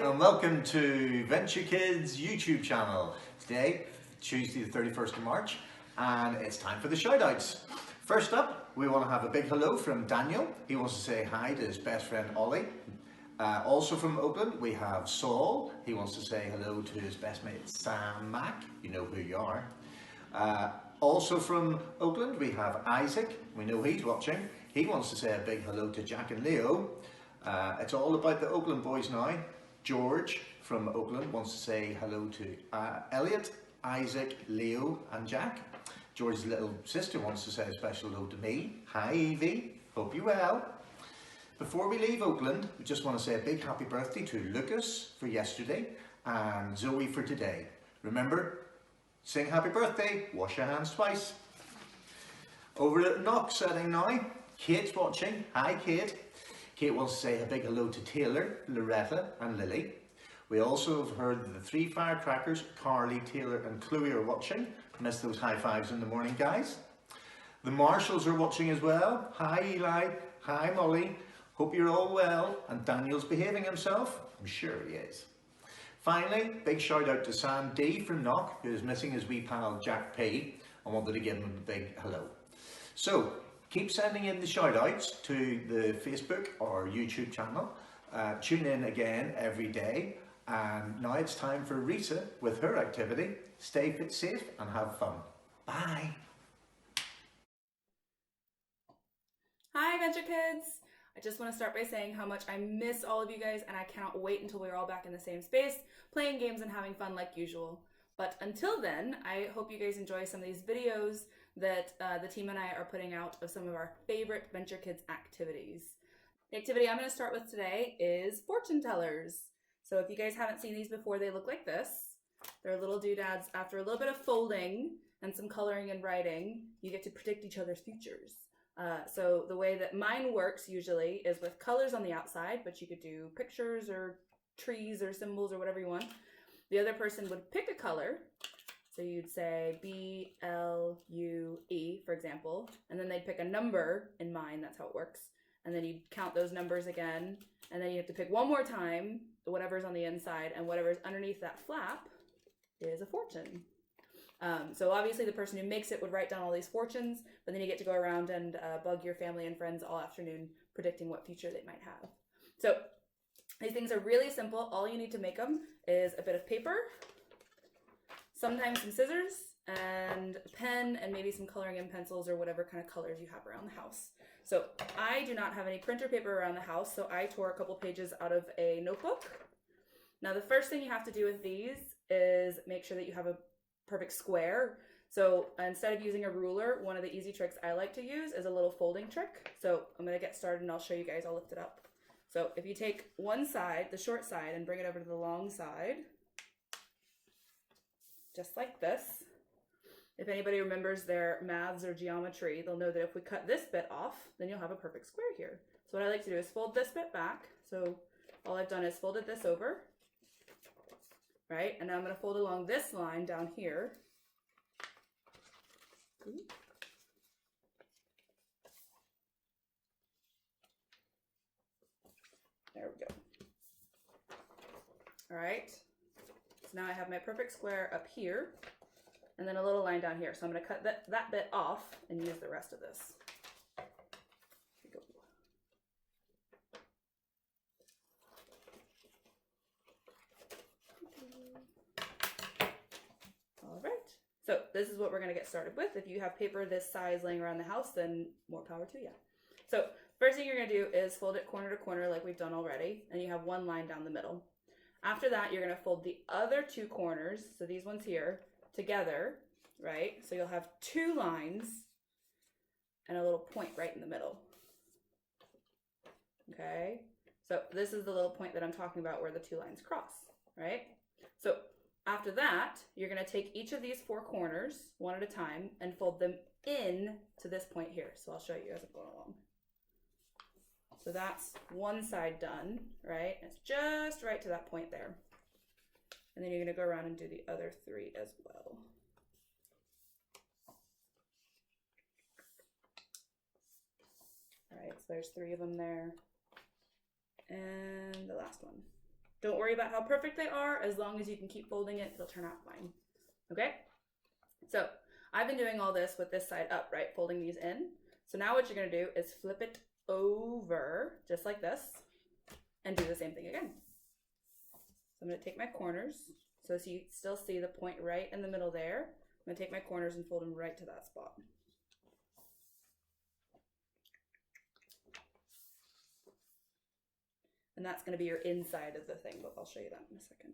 and welcome to VentureKids YouTube channel. Today, Tuesday the 31st of March, and it's time for the shoutouts. First up, we want to have a big hello from Daniel. He wants to say hi to his best friend Ollie. Also from Oakland, we have Saul. He wants to say hello to his best mate Sam Mack. You know who you are. Also from Oakland, we have Isaac. We know he's watching. He wants to say a big hello to Jack and Leo. It's all about the Oakland boys now. George from Oakland wants to say hello to Elliot, Isaac, Leo and Jack. George's little sister wants to say a special hello to me. Hi Evie, hope you're well. Before we leave Oakland, we just want to say a big happy birthday to Lucas for yesterday and Zoe for today. Remember, sing happy birthday, wash your hands twice. Over at Knox setting now, Kate's watching. Hi Kate. Kate wants to say a big hello to Taylor, Loretta and Lily. We also have heard that the three firecrackers, Carly, Taylor and Chloe are watching. Missed those high fives in the morning, guys. The Marshalls are watching as well. Hi Eli, hi Molly. Hope you're all well and Daniel's behaving himself. I'm sure he is. Finally, big shout out to Sam D from Knock, who is missing his wee pal Jack P. I wanted to give him a big hello. So, keep sending in the shout outs to the Facebook or YouTube channel. Tune in again every day. And now it's time for Risa with her activity. Stay fit, safe and have fun. Bye. Hi VentureKids! I just want to start by saying how much I miss all of you guys and I cannot wait until we're all back in the same space, playing games and having fun like usual. But until then, I hope you guys enjoy some of these videos that the team and I are putting out of some of our favorite VentureKids activities. The activity I'm going to start with today is fortune tellers. So if you guys haven't seen these before, they look like this. They're little doodads. After a little bit of folding and some coloring and writing, you get to predict each other's futures. So the way that mine works usually is with colors on the outside, but you could do pictures or trees or symbols or whatever you want. The other person would pick a color. So you'd say B-L-U-E, for example, and then they'd pick a number in mine, that's how it works. And then you'd count those numbers again, and then you have to pick one more time, whatever's on the inside, and whatever's underneath that flap is a fortune. So obviously the person who makes it would write down all these fortunes, but then you get to go around and bug your family and friends all afternoon predicting what future they might have. So these things are really simple. All you need to make them is a bit of paper, sometimes some scissors, and a pen, and maybe some coloring and pencils or whatever kind of colors you have around the house. So I do not have any printer paper around the house, so I tore a couple pages out of a notebook. Now the first thing you have to do with these is make sure that you have a perfect square. So instead of using a ruler, one of the easy tricks I like to use is a little folding trick. So I'm going to get started and I'll show you guys. I'll lift it up. So if you take one side, the short side, and bring it over to the long side, just like this. If anybody remembers their maths or geometry, they'll know that if we cut this bit off, then you'll have a perfect square here. So what I like to do is fold this bit back. So all I've done is folded this over, right? And now I'm going to fold along this line down here. There we go. All right. So now I have my perfect square up here, and then a little line down here. So I'm going to cut that bit off and use the rest of this. Here we go. All right. So this is what we're going to get started with. If you have paper this size laying around the house, then more power to you. So first thing you're going to do is fold it corner to corner like we've done already, and you have one line down the middle. After that, you're going to fold the other two corners, so these ones here, together, right? So you'll have two lines and a little point right in the middle. Okay? So this is the little point that I'm talking about where the two lines cross, right? So after that, you're going to take each of these four corners one at a time and fold them in to this point here. So I'll show you as I'm going along. So that's one side done, right? It's just right to that point there. And then you're going to go around and do the other three as well. All right, so there's three of them there. And the last one. Don't worry about how perfect they are. As long as you can keep folding it, they'll turn out fine. Okay? So I've been doing all this with this side up, right? Folding these in. So now what you're going to do is flip it over just like this and do the same thing again. So I'm going to take my corners. So you still see the point right in the middle there. I'm going to take my corners and fold them right to that spot. And that's going to be your inside of the thing, but I'll show you that in a second.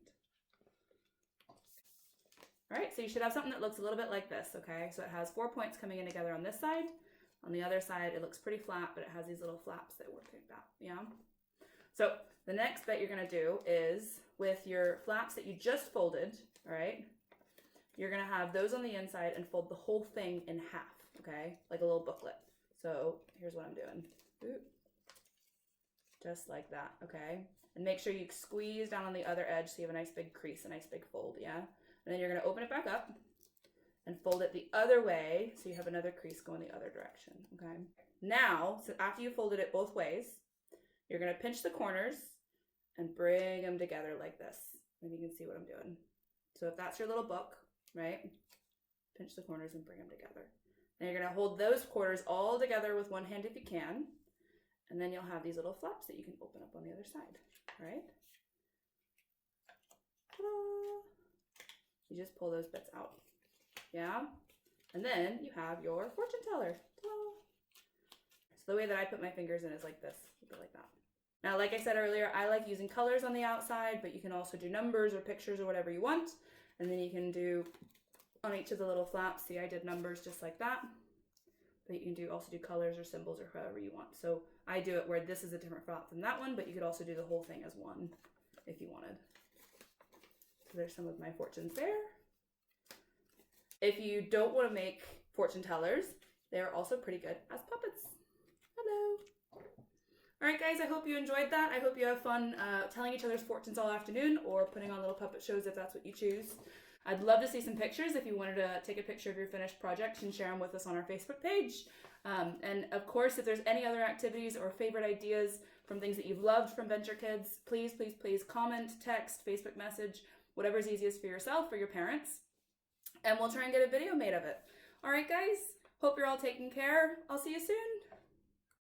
All right, so you should have something that looks a little bit like this, okay? So it has 4 points coming in together on this side. On the other side, it looks pretty flat, but it has these little flaps that work like that, yeah? So the next bit you're gonna do is with your flaps that you just folded, all right? You're gonna have those on the inside and fold the whole thing in half, okay? Like a little booklet. So here's what I'm doing. Ooh. Just like that, okay? And make sure you squeeze down on the other edge so you have a nice big crease, a nice big fold, yeah? And then you're gonna open it back up and fold it the other way so you have another crease going the other direction, okay? Now, so after you folded it both ways, you're gonna pinch the corners and bring them together like this. And you can see what I'm doing. So if that's your little book, right? Pinch the corners and bring them together. Then you're gonna hold those corners all together with one hand if you can. And then you'll have these little flaps that you can open up on the other side, right? Ta-da! You just pull those bits out, yeah? And then you have your fortune teller. Ta-da! So the way that I put my fingers in is like this, like that. Now, like I said earlier, I like using colors on the outside, but you can also do numbers or pictures or whatever you want. And then you can do on each of the little flaps. See, I did numbers just like that. But you can also do colors or symbols or however you want. So I do it where this is a different flap than that one, but you could also do the whole thing as one if you wanted. So there's some of my fortunes there. If you don't want to make fortune tellers, they're also pretty good as puppets. Hello. All right, guys, I hope you enjoyed that. I hope you have fun telling each other's fortunes all afternoon or putting on little puppet shows if that's what you choose. I'd love to see some pictures. If you wanted to take a picture of your finished project and share them with us on our Facebook page. And of course, if there's any other activities or favorite ideas from things that you've loved from VentureKids, please, please, please comment, text, Facebook message, whatever's easiest for yourself or your parents. And we'll try and get a video made of it. All right, guys, hope you're all taking care. I'll see you soon.